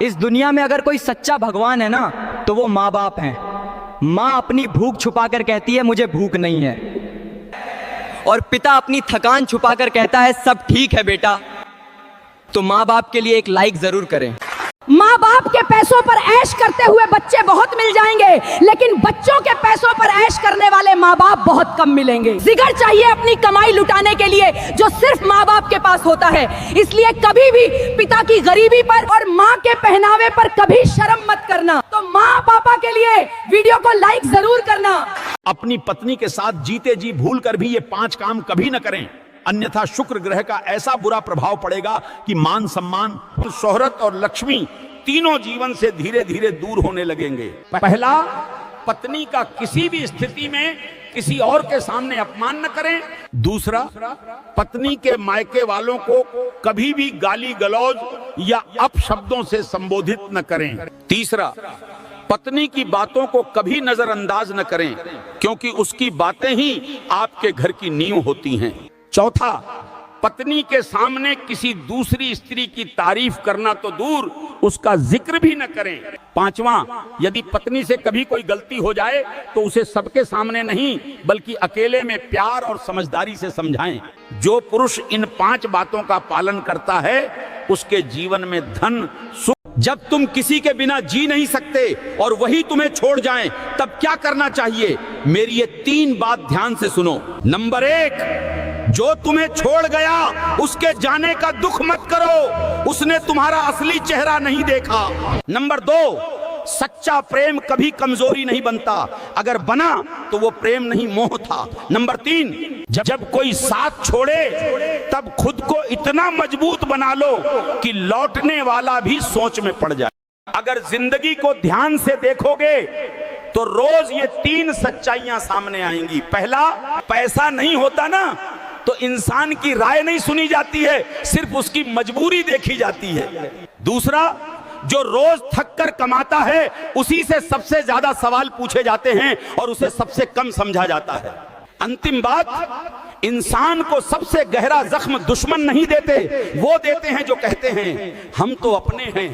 इस दुनिया में अगर कोई सच्चा भगवान है ना तो वो माँ बाप हैं। माँ अपनी भूख छुपाकर कहती है मुझे भूख नहीं है, और पिता अपनी थकान छुपाकर कहता है सब ठीक है बेटा। तो माँ बाप के लिए एक लाइक जरूर करें। माँ बाप के पैसों पर ऐश करते हुए बच्चे बहुत मिल जाएंगे, लेकिन बच्चों के पैसों पर ऐश करने वाले माँ बाप बहुत कम मिलेंगे। जिगर चाहिए अपनी कमाई लुटाने के लिए जो सिर्फ माँ बाप के पास होता है। इसलिए कभी भी पिता की गरीबी पर और माँ के पहनावे पर कभी शर्म मत करना। तो माँ पापा के लिए वीडियो को लाइक जरूर करना। अपनी पत्नी के साथ जीते जी भूल कर भी ये 5 काम कभी न करें, अन्यथा शुक्र ग्रह का ऐसा बुरा प्रभाव पड़ेगा कि मान सम्मान, शोहरत और लक्ष्मी तीनों जीवन से धीरे धीरे दूर होने लगेंगे। पहला, पत्नी का किसी भी स्थिति में किसी और के सामने अपमान न करें। दूसरा, पत्नी के मायके वालों को कभी भी गाली गलौज या अपशब्दों से संबोधित न करें। तीसरा, पत्नी की बातों को कभी नजरअंदाज न करें, क्योंकि उसकी बातें ही आपके घर की नींव होती हैं। चौथा, पत्नी के सामने किसी दूसरी स्त्री की तारीफ करना तो दूर, उसका जिक्र भी न करें। पांचवा, यदि पत्नी से कभी कोई गलती हो जाए तो उसे सबके सामने नहीं बल्कि अकेले में प्यार और समझदारी से समझाएं। जो पुरुष इन 5 बातों का पालन करता है उसके जीवन में धन सुख। जब तुम किसी के बिना जी नहीं सकते और वही तुम्हें छोड़ जाएं, तब क्या करना चाहिए? मेरी ये 3 बात ध्यान से सुनो। नंबर 1, जो तुम्हें छोड़ गया उसके जाने का दुख मत करो, उसने तुम्हारा असली चेहरा नहीं देखा। नंबर 2, सच्चा प्रेम कभी कमजोरी नहीं बनता, अगर बना तो वो प्रेम नहीं मोह था। नंबर 3, जब कोई साथ छोड़े तब खुद को इतना मजबूत बना लो कि लौटने वाला भी सोच में पड़ जाए। अगर जिंदगी को ध्यान से देखोगे तो रोज ये 3 सच्चाइयां सामने आएंगी। पहला, पैसा नहीं होता ना तो इंसान की राय नहीं सुनी जाती है, सिर्फ उसकी मजबूरी देखी जाती है। दूसरा, जो रोज थक कर कमाता है उसी से सबसे ज्यादा सवाल पूछे जाते हैं और उसे सबसे कम समझा जाता है। अंतिम बात, इंसान को सबसे गहरा जख्म दुश्मन नहीं देते, वो देते हैं जो कहते हैं हम तो अपने हैं।